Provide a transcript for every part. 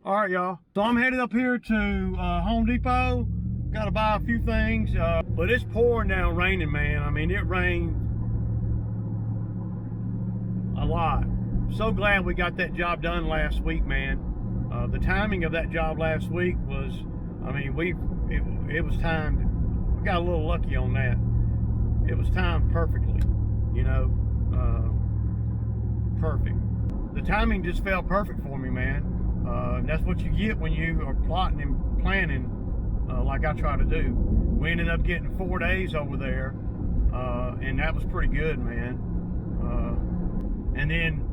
All right, y'all. So I'm headed up here to Home Depot. Got to buy a few things, but it's pouring down raining, man. I mean, it rained a lot. So glad we got that job done last week, man. The timing of that job last week was, I mean, it was timed. We got a little lucky on that. It was timed perfectly, you know, perfect. The timing just felt perfect for me, man. And that's what you get when you are plotting and planning like I try to do. We ended up getting 4 days over there, and that was pretty good, man. And then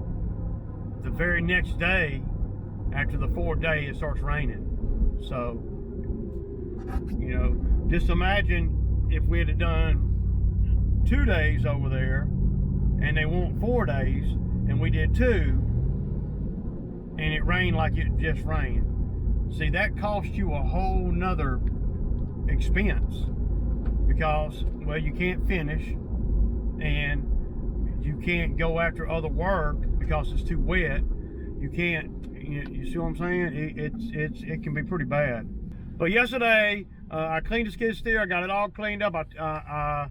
the very next day, after the 4th day, it starts raining. So, you know, just imagine if we had done 2 days over there, and they want 4 days, and we did 2, and it rained like it just rained. See, that cost you a whole nother expense because, well, you can't finish and you can't go after other work because it's too wet. You can't, you see what I'm saying? It can be pretty bad. But yesterday, I cleaned the skid steer. I got it all cleaned up. I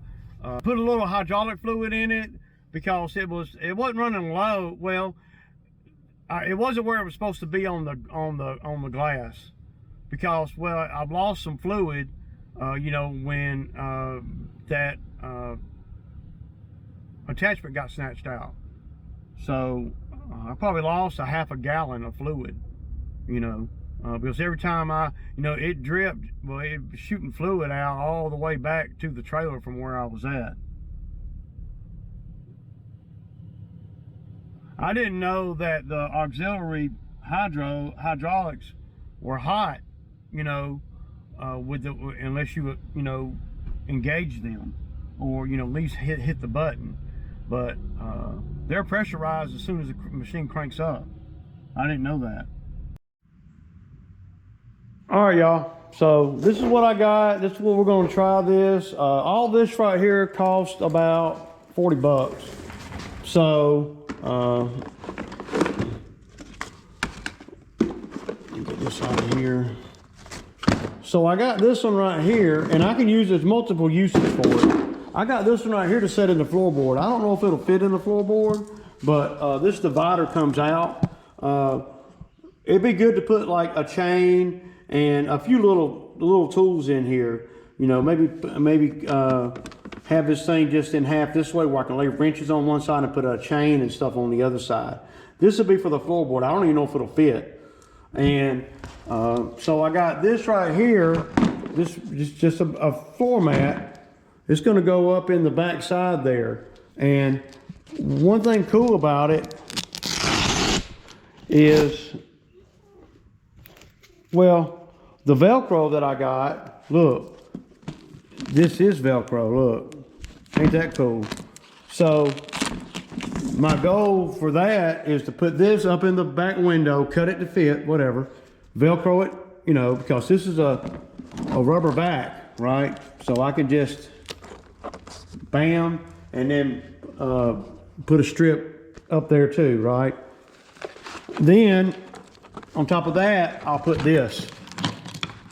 put a little hydraulic fluid in it because it wasn't running low. Well, it wasn't where it was supposed to be on the glass because, well, I've lost some fluid, you know, when that attachment got snatched out. So I probably lost a half a gallon of fluid, you know, because every time it dripped, well, it was shooting fluid out all the way back to the trailer from where I was at. I didn't know that the auxiliary hydraulics were hot, you know, unless you engage them or, you know, at least hit the button. But they're pressurized as soon as the machine cranks up. I didn't know that. All right, y'all. So this is what I got. This is what we're going to try this. All this right here cost about 40 bucks. So get this out of here. So I got this one right here, and I can use this multiple uses for it. I got this one right here to set in the floorboard. I don't know if it'll fit in the floorboard, but this divider comes out. It'd be good to put like a chain and a few little tools in here. You know, maybe have this thing just in half this way where I can lay wrenches on one side and put a chain and stuff on the other side. This would be for the floorboard. I don't even know if it'll fit. And so I got this right here. This is just a floor mat. It's going to go up in the back side there. And one thing cool about it is, well, the Velcro that I got, look, this is Velcro, look. Ain't that cool? So my goal for that is to put this up in the back window, cut it to fit, whatever, Velcro it, you know, because this is a rubber back, right? So I can just bam, and then put a strip up there too, right? Then on top of that, I'll put this.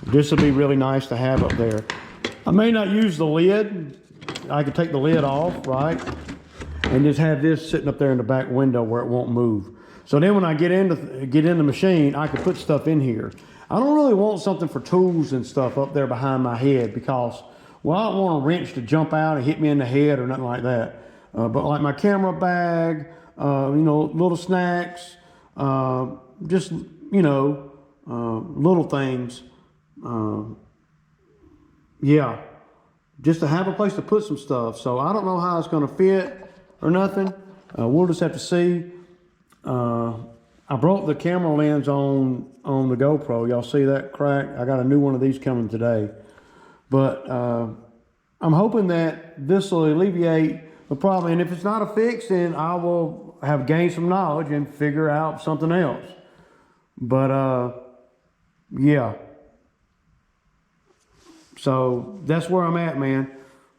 This will be really nice to have up there. I may not use the lid. I could take the lid off, right? And just have this sitting up there in the back window where it won't move. So then when I get in the machine, I can put stuff in here. I don't really want something for tools and stuff up there behind my head because, well, I don't want a wrench to jump out and hit me in the head or nothing like that. But like my camera bag, you know, little snacks, just, you know, little things. Yeah, just to have a place to put some stuff. So I don't know how it's going to fit or nothing. We'll just have to see. I broke the camera lens on the GoPro. Y'all see that crack? I got a new one of these coming today. But I'm hoping that this will alleviate the problem. And if it's not a fix, then I will have gained some knowledge and figure out something else. But yeah. So that's where I'm at, man.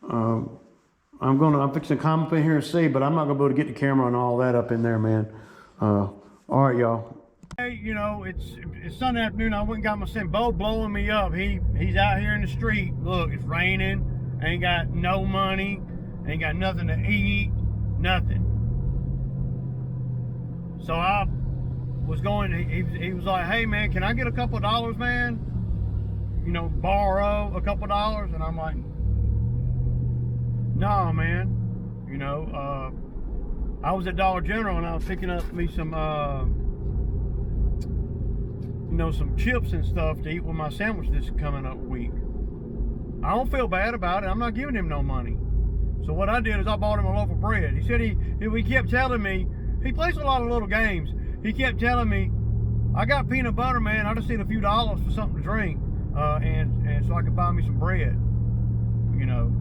I'm fixing to come up in here and see, but I'm not gonna be able to get the camera and all that up in there, man. All right, y'all. Hey, you know, it's Sunday afternoon. I went and got my son. Bo blowing me up. He's out here in the street. Look, it's raining. Ain't got no money. Ain't got nothing to eat. Nothing. So I was going. He was like, "Hey man, can I get a couple dollars, man? You know, borrow a couple dollars." And I'm like, "Nah, man. You know, I was at Dollar General and I was picking up me some." You know, some chips and stuff to eat with my sandwich this coming up week. I don't feel bad about it. I'm not giving him no money. So what I did is I bought him a loaf of bread. He said he kept telling me, he plays a lot of little games. He kept telling me, I got peanut butter, man. I just need a few dollars for something to drink, and so I could buy me some bread. You know,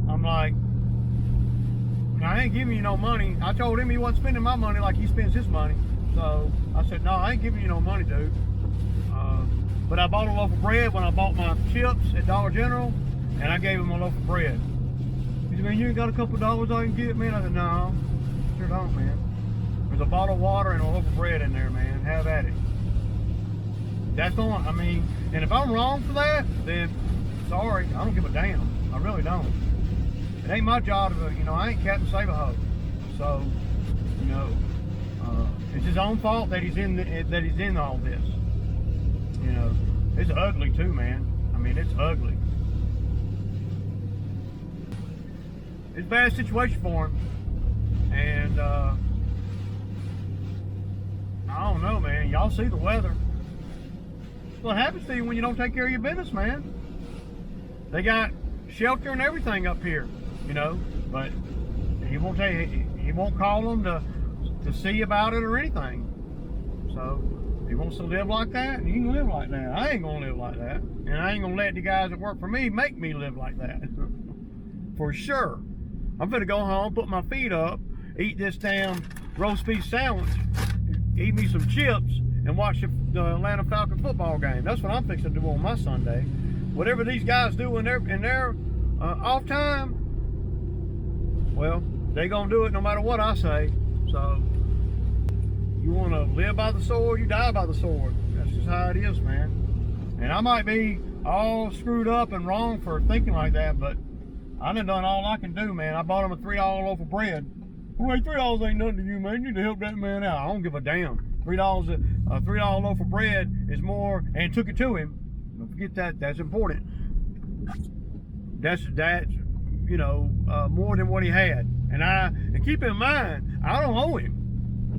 I'm like, I ain't giving you no money. I told him he wasn't spending my money like he spends his money. So I said, no, I ain't giving you no money, dude. But I bought a loaf of bread when I bought my chips at Dollar General, and I gave him a loaf of bread. He said, man, you ain't got a couple dollars I can get, man? I said, no, sure don't, man. There's a bottle of water and a loaf of bread in there, man. Have at it. That's the one. I mean, and if I'm wrong for that, then sorry, I don't give a damn. I really don't. It ain't my job to, you know, I ain't Captain Save-A-Ho. So, you know, it's his own fault that he's in all this. You know, it's ugly too, man. I mean, it's ugly. It's a bad situation for him, and I don't know, man. Y'all see the weather. It's what happens to you when you don't take care of your business, man. They got shelter and everything up here, you know, but he won't tell you. He won't call them to see about it or anything. So he wants to live like that, and you can live like that. I ain't gonna live like that, and I ain't gonna let the guys that work for me make me live like that. For sure. I'm gonna go home, put my feet up, eat this damn roast beef sandwich, eat me some chips, and watch the Atlanta Falcon football game. That's what I'm fixing to do on my Sunday. Whatever these guys do in their off time, well, they gonna do it no matter what I say. So you want to live by the sword, you die by the sword. That's just how it is, man. And I might be all screwed up and wrong for thinking like that, but I done all I can do, man. I bought him a $3 loaf of bread. Well, $3 ain't nothing to you, man. You need to help that man out. I don't give a damn. $3 a $3 loaf of bread is more, and took it to him. Don't forget that. That's important. That's you know, more than what he had. And keep in mind, I don't owe him.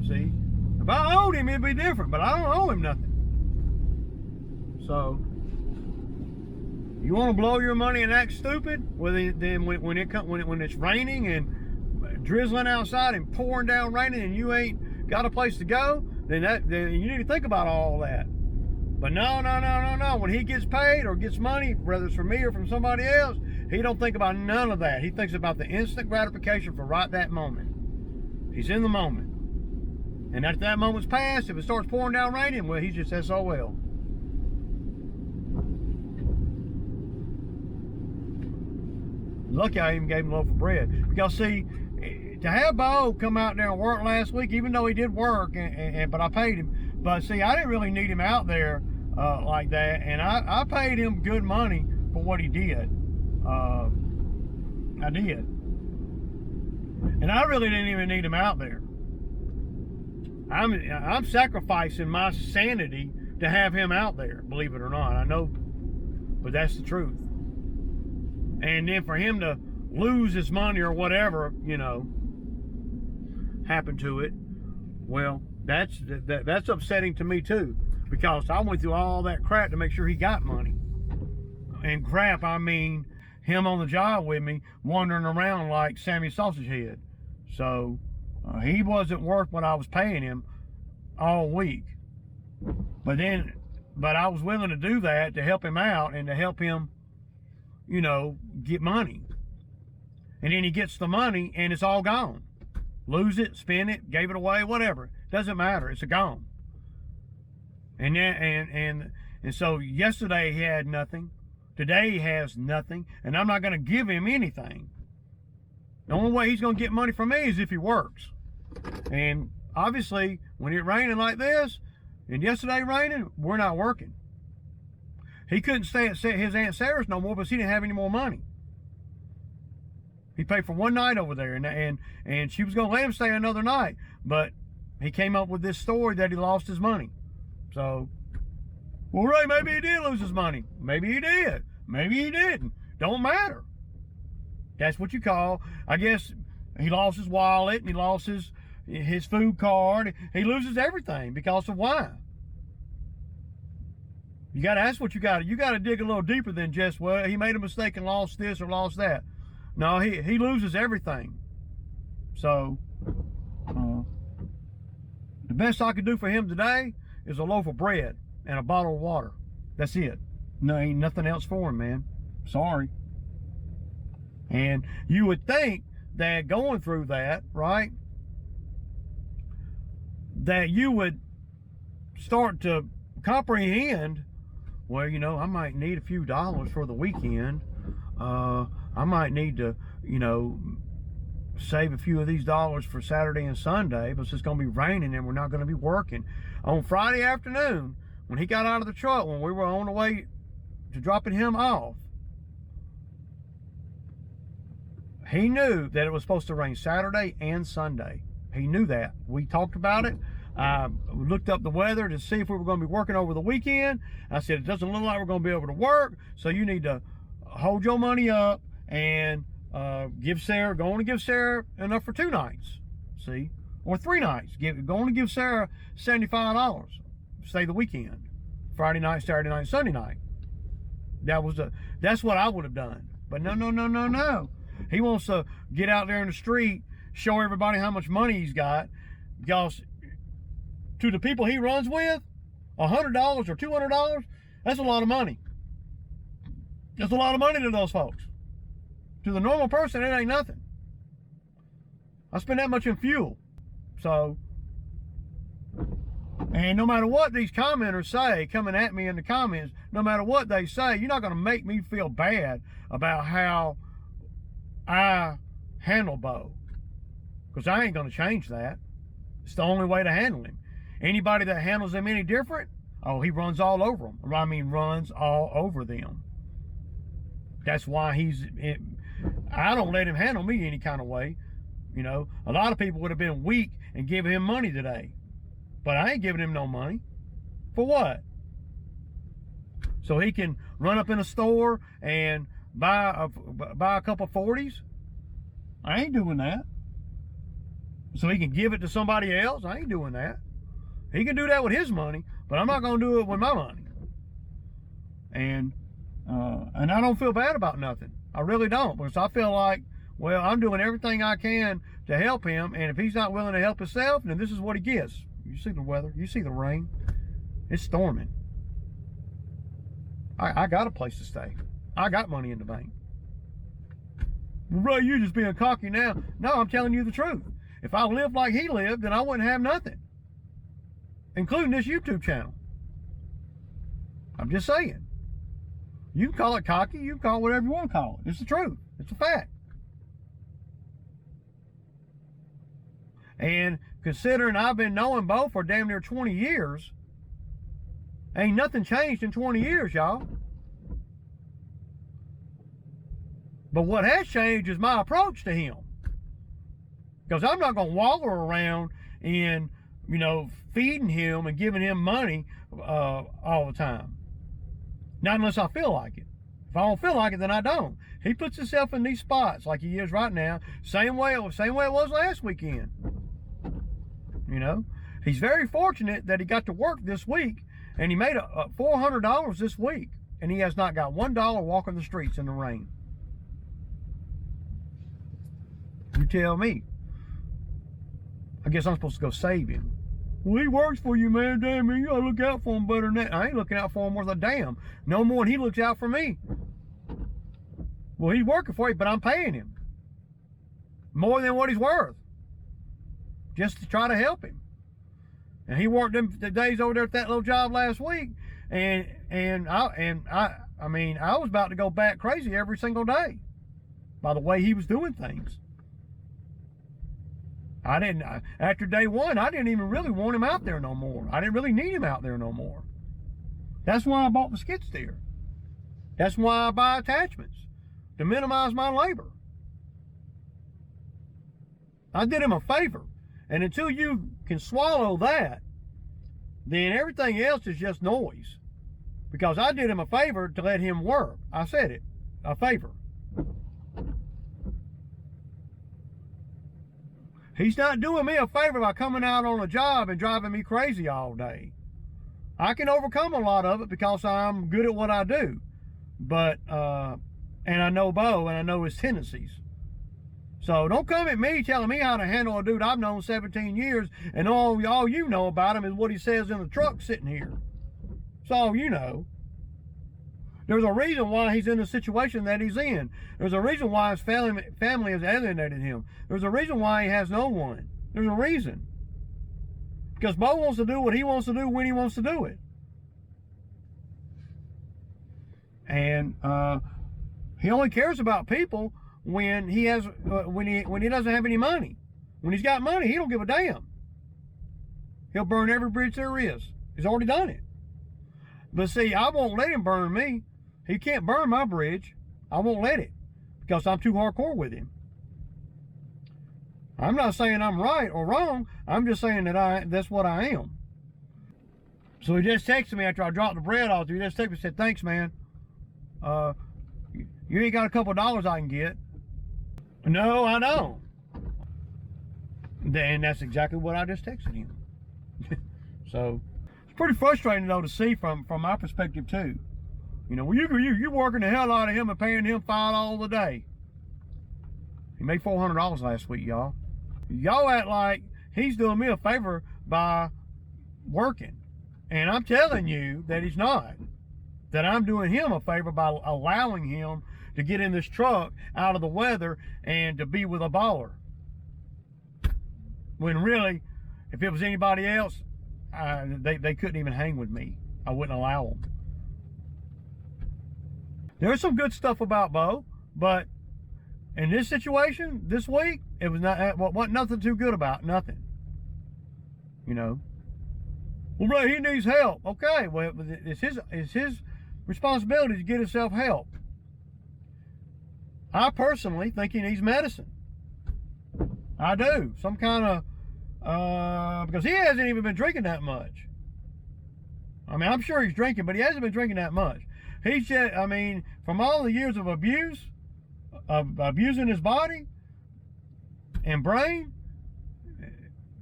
See, if I owed him, it'd be different. But I don't owe him nothing. So you want to blow your money and act stupid? Well, then when it's raining and drizzling outside and pouring down raining and you ain't got a place to go, then you need to think about all that. But no. When he gets paid or gets money, whether it's from me or from somebody else, he don't think about none of that. He thinks about the instant gratification for right that moment. He's in the moment. And after that moment's passed, if it starts pouring down raining, well, he's just SOL. Lucky I even gave him a loaf of bread. Because see, to have Bo come out there and work last week, even though he did work, but I paid him. But see, I didn't really need him out there like that, and I paid him good money for what he did. I did. And I really didn't even need him out there. I'm sacrificing my sanity to have him out there, believe it or not. I know, but that's the truth. And then for him to lose his money or whatever, you know, happened to it, well, that's upsetting to me too, because I went through all that crap to make sure he got money. And crap, I mean him on the job with me, wandering around like Sammy Sausage Head. So he wasn't worth what I was paying him all week. But I was willing to do that to help him out and to help him, you know, get money. And then he gets the money and it's all gone. Lose it, spend it, gave it away, whatever. Doesn't matter, it's gone. And so yesterday he had nothing. Today he has nothing. And I'm not gonna give him anything. The only way he's gonna get money from me is if he works. And obviously, when it's raining like this, And yesterday raining, we're not working. He couldn't stay at his Aunt Sarah's no more because he didn't have any more money. He paid for one night over there, and she was going to let him stay another night. But he came up with this story that he lost his money. So, well, Ray, maybe he did lose his money. Maybe he did. Maybe he didn't. Don't matter. That's what you call, I guess, he lost his wallet, and he lost his food card. He loses everything because of why. You got to ask what you got. You got to dig a little deeper than just, well, he made a mistake and lost this or lost that. No, he loses everything. So, the best I could do for him today is a loaf of bread and a bottle of water. That's it. No, ain't nothing else for him, man. Sorry. And you would think that going through that, right, that you would start to comprehend, well, you know, I might need a few dollars for the weekend. I might need to, you know, save a few of these dollars for Saturday and Sunday because it's going to be raining and we're not going to be working. On Friday afternoon, when he got out of the truck, when we were on the way to dropping him off, he knew that it was supposed to rain Saturday and Sunday. He knew that. We talked about it. I looked up the weather to see if we were going to be working over the weekend. I said, it doesn't look like we're going to be able to work, so you need to hold your money up and go on to give Sarah enough for 2 nights, see, or 3 nights. Go on to give Sarah $75, stay the weekend, Friday night, Saturday night, Sunday night. That's what I would have done. But no. He wants to get out there in the street, show everybody how much money he's got, because to the people he runs with, $100 or $200, that's a lot of money. That's a lot of money to those folks. To the normal person, it ain't nothing. I spend that much in fuel. So, and no matter what these commenters say, coming at me in the comments, no matter what they say, you're not going to make me feel bad about how I handle Bo. Because I ain't going to change that. It's the only way to handle him. Anybody that handles him any different, oh, he runs all over them. I mean, runs all over them. That's why I don't let him handle me any kind of way. You know, a lot of people would have been weak and given him money today. But I ain't giving him no money. For what? So he can run up in a store and buy a couple of 40s? I ain't doing that. So he can give it to somebody else? I ain't doing that. He can do that with his money, but I'm not going to do it with my money. And I don't feel bad about nothing. I really don't, because I feel like, well, I'm doing everything I can to help him, and if he's not willing to help himself, then this is what he gets. You see the weather, you see the rain. It's storming. I got a place to stay. I got money in the bank. Ray, you're just being cocky now. No, I'm telling you the truth. If I lived like he lived, then I wouldn't have nothing, including this YouTube channel. I'm just saying. You can call it cocky, you can call it whatever you want to call it. It's the truth. It's a fact. And considering I've been knowing Bo for damn near 20 years, ain't nothing changed in 20 years, y'all. But what has changed is my approach to him. Because I'm not going to wallow around in, you know, feeding him and giving him money all the time. Not unless I feel like it. If I don't feel like it, then I don't. He puts himself in these spots like he is right now, same way it was last weekend. You know, he's very fortunate that he got to work this week, and he made $400 this week, and he has not got $1 walking the streets in the rain. You tell me. I guess I'm supposed to go save him. Well, he works for you, man. Damn, man, you gotta look out for him better than that. I ain't looking out for him worth a damn. No more than he looks out for me. Well, he's working for you, but I'm paying him more than what he's worth, just to try to help him. And he worked the days over there at that little job last week, and I mean, I was about to go back crazy every single day by the way he was doing things. After day one, I didn't even really want him out there no more. I didn't really need him out there no more. That's why I bought the skid steer. That's why I buy attachments, to minimize my labor. I did him a favor. And until you can swallow that, then everything else is just noise. Because I did him a favor to let him work. I said it, a favor. He's not doing me a favor by coming out on a job and driving me crazy all day. I can overcome a lot of it because I'm good at what I do. But, and I know Bo and I know his tendencies. So don't come at me telling me how to handle a dude I've known 17 years and all you know about him is what he says in the truck sitting here. That's all you know. There's a reason why he's in the situation that he's in. There's a reason why his family has alienated him. There's a reason why he has no one. There's a reason. Because Bo wants to do what he wants to do when he wants to do it. And he only cares about people when he doesn't have any money. When he's got money, he don't give a damn. He'll burn every bridge there is. He's already done it. But see, I won't let him burn me. He can't burn my bridge. I won't let it because I'm too hardcore with him. I'm not saying I'm right or wrong. I'm just saying that that's what I am. So he just texted me after I dropped the bread off. He just texted me and said, "Thanks, man. You ain't got a couple of dollars I can get." No, I don't. And that's exactly what I just texted him. So it's pretty frustrating though to see from my perspective too. You know, you working the hell out of him and paying him $5 a day. He made $400 last week, y'all. Y'all act like he's doing me a favor by working. And I'm telling you that he's not. That I'm doing him a favor by allowing him to get in this truck out of the weather and to be with a baller. When really, if it was anybody else, they couldn't even hang with me. I wouldn't allow them. There's some good stuff about Bo, but in this situation, this week, it was wasn't nothing too good about, nothing. You know. Well, Ray, he needs help. Okay, well, it's his responsibility to get himself help. I personally think he needs medicine. I do. Some kind of, because he hasn't even been drinking that much. I mean, I'm sure he's drinking, but he hasn't been drinking that much. He's just, I mean, from all the years of abuse, of abusing his body and brain,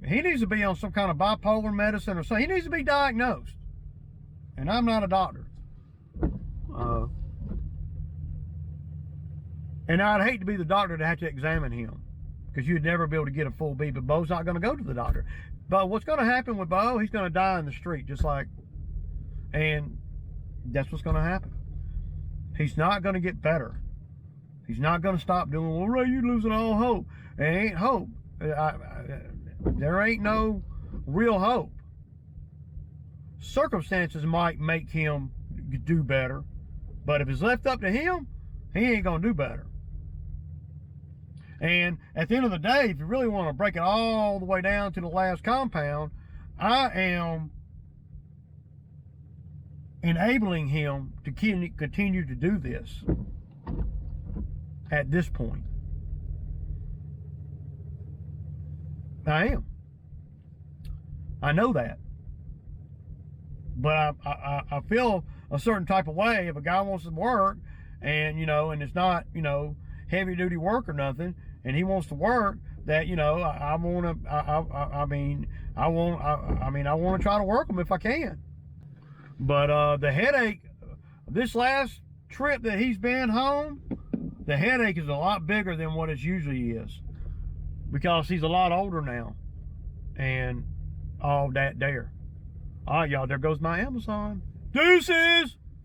he needs to be on some kind of bipolar medicine or something. He needs to be diagnosed. And I'm not a doctor. And I'd hate to be the doctor to have to examine him, because you'd never be able to get a full beat. But Bo's not going to go to the doctor. But what's going to happen with Bo, he's going to die in the street, just like, and that's what's going to happen. He's not going to get better. He's not going to stop doing, well, Ray, you're losing all hope. There ain't hope. There ain't no real hope. Circumstances might make him do better, but if it's left up to him, he ain't going to do better. And at the end of the day, if you really want to break it all the way down to the last compound, I am enabling him to continue to do this at this point. I am. I know that. But I feel a certain type of way if a guy wants to work and, you know, and it's not, you know, heavy duty work or nothing, and he wants to work, that, you know, I want to, I want to try to work him if I can. But the headache, this last trip that he's been home, the headache is a lot bigger than what it usually is, because he's a lot older now, and all that there. All right, y'all, there goes my Amazon. Deuces!